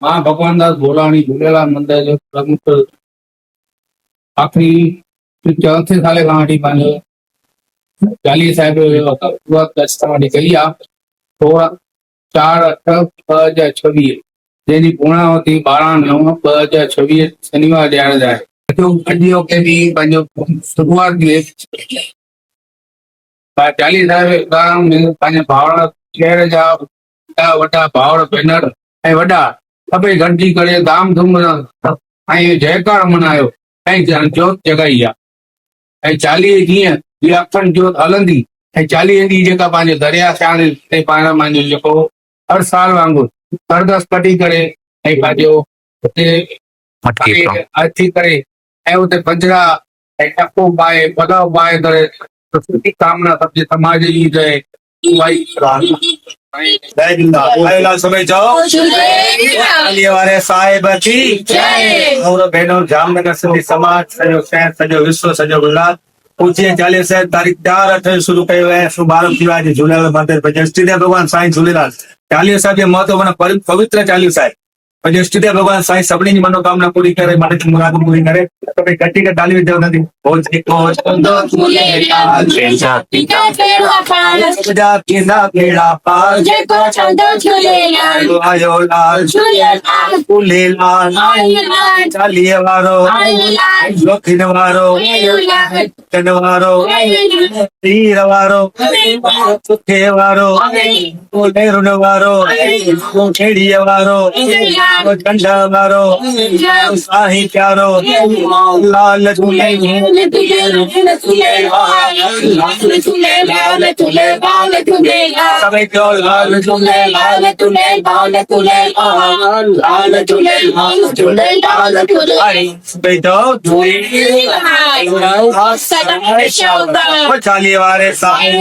मां भगवान दास भोलाणी झूलेलाल मंदिर जो प्रमुख आखिरी चौथे साल खां वठी पंहिंजो चालीहे साहिब जो शुरूआत दर्शन वठी कई आहे। 4/8/2026 जंहिंजी पूर्णावती 12/9/2026 शनिवार ॾियारण आहे। अॼु के ॾींहुं पंहिंजो शुरूआत थिए चालीहे साहिब में पंहिंजे भाउर शहर जा वॾा भाउर भेनर ऐं वॾा सभई गॾिजी करे धाम धूम ऐं जयकार मनायो ऐं जोत जगाई आहे। ऐं 40 ॾींहं इहा अखंड जोत हलंदी ऐं 40 ॾींहं जेका पंहिंजो दरिया शान ते पाण पंहिंजो जेको हर साल वांगुरु अरदास कढी करे ऐं पंहिंजो हुते अची करे ऐं उते पंजड़ा ऐं टको पाए पदव पाए करे सुठी कामना सभु समाज जी रहे। झूलेलाल सभई चओ चालीहे वारे साहिब की जय। और भेनर जामनगर सिंधी समाज सॼो शहर सॼो विश्व सॼो गुजरात पूज्य चालीहे साहिब तारीख़ 4/8 शुरू कयो आहे। शुभारंभ थी वियो आहे झूलेलाल मंदिर पंहिंजे इष्टदेव भॻवान साईं झूलेलाल चालीहे साहिब जो महत्व माना पवित्र चालीहो साहिब पंहिंजे इष्टदेव भॻवान साईं सभिनी जी मनोकामना पूरी करे मन जी मुराद पूरी करे सभई गॾिजी करे ताली वॼायो नदी चालीहे वारो लोखिन वारो कन वारो तीर वारो सुखे वारो नेरुन वारो खेड़ीअ वारो कंडा वारो साईं प्यारो लाल झूले सभई चओ लाल झूलेलाल सभई चओ चालीहे वारे साईं